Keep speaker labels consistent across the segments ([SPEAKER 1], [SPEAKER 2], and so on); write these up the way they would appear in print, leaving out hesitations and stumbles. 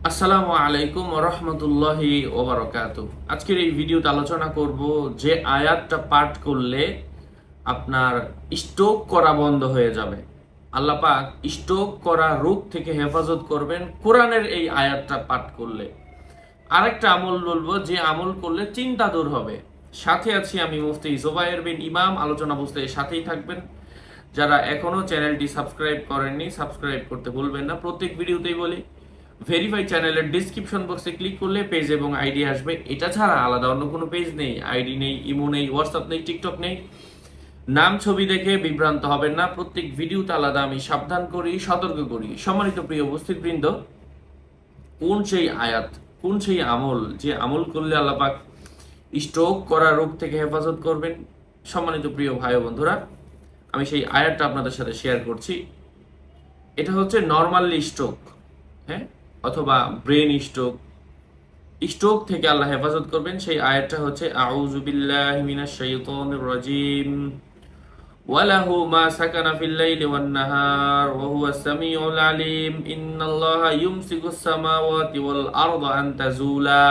[SPEAKER 1] আসসালামু আলাইকুম রহমতুল্লাহি ওবারকাতু। আজকের এই ভিডিওতে আলোচনা করব যে আয়াতটা পাঠ করলে আপনার স্ট্রোক করা বন্ধ হয়ে যাবে। আল্লাহ পাক স্ট্রোক করা রোগ থেকে হেফাজত করবেন কোরআনের এই আয়াতটা পাঠ করলে। আরেকটা আমল বলবো যে আমল করলে চিন্তা দূর হবে। সাথে আছি আমি মুফতি জুবায়ের বিন ইমাম। আলোচনা বুঝতে সাথেই থাকবেন। যারা এখনো চ্যানেলটি সাবস্ক্রাইব করেননি সাবস্ক্রাইব করতে ভুলবেন না। প্রত্যেক ভিডিওতেই বলি ভেরিফাই চ্যানেলের ডিসক্রিপশন বক্সে ক্লিক করলে পেজ এবং আইডি আসবে। এটা ছাড়া আলাদা অন্য কোনো পেজ নেই, আইডি নেই, ইমো নেই, হোয়াটসঅ্যাপ নেই, টিকটক নেই। নাম ছবি দেখে বিভ্রান্ত হবেন না। প্রত্যেক ভিডিওতে আলাদা আমি সাবধান করি, সতর্ক করি। সম্মানিত প্রিয় উপস্থিত বৃন্দ, কোন সেই আয়াত, কোন সেই আমল যে আমল করলে আল্লাহ পাক স্ট্রোক করা রোগ থেকে হেফাজত করবেন? সম্মানিত প্রিয় ভাই ও বন্ধুরা, আমি সেই আয়াতটা আপনাদের সাথে শেয়ার করছি। এটা হচ্ছে নর্মালি স্ট্রোক, হ্যাঁ, অথবা ব্রেন স্ট্রোক। স্ট্রোক থেকে আল্লাহ হেফাজত করবেন সেই আয়াতটা হচ্ছে আউযু বিল্লাহি মিনাশ শাইতানির রাজিম ওয়ালাহু মা সাকানা ফিল লাইলি ওয়ান নাহার ওয়া হুয়াস সামিউল আলিম ইন্নাল্লাহা ইউমসিকুস সামাওয়াতি ওয়াল আরদা আন তাজুলা।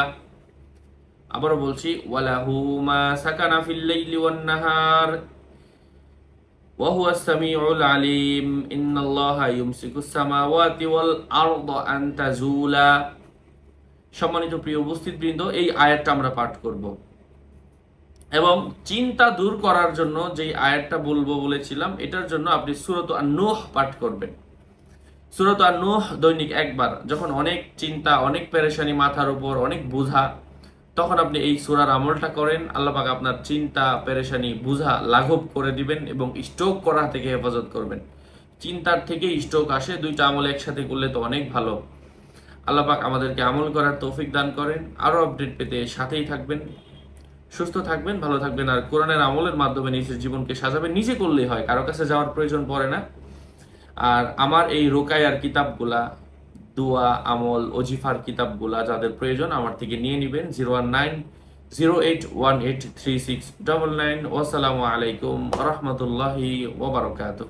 [SPEAKER 1] আবারও বলছি, ওয়ালাহু মা সাকানা ফিল লাইলি ওয়ান নাহার ওয়া হুয়াস সামিউল আলিম ইন্নাল্লাহা ইউমসিকুস সামাওয়াতি ওয়াল আরদা আন তাজুলা। সম্মানিত প্রিয় উপস্থিত বৃন্দ, এই আয়াতটা আমরা পাঠ করব এবং চিন্তা দূর করার জন্য যেই আয়াতটা বলবো বলেছিলাম, এটার জন্য আপনি সূরাত আন-নূহ পাঠ করবেন। সূরাত আন-নূহ দৈনিক একবার। যখন অনেক চিন্তা, অনেক পেরেশানি মাথার উপর, অনেক বোঝা, তখন আপনি এই সূরার আমলটা করেন। আল্লাহ পাক আপনার চিন্তা, পেরেশানি, বোঝা লাঘব করে দিবেন এবং স্ট্রোক করা থেকে হেফাজত করবেন। চিন্তার থেকে স্ট্রোক আসে, দুইটা আমল একসাথে করলে তো অনেক ভালো। আল্লাহ পাক আমাদেরকে আমল করার তৌফিক দান করেন। আরো আপডেট পেতে সাথেই থাকবেন। সুস্থ থাকবেন, ভালো থাকবেন, আর কোরআনের আমলের মাধ্যমে নিজের জীবনকে সাজাবেন। নিজে করলেই হয়, কারো কাছে যাওয়ার প্রয়োজন পড়ে না। আর আমার এই রোকায়ার কিতাবগুলা, দোয়া, আমল, ওজিফার কিতাবগুলা যাদের প্রয়োজন আমার থেকে নিয়ে নেবেন। 01908183699। ওয়াসালামু আলাইকুম রহমতুল্লাহি ওবারকাতুহ।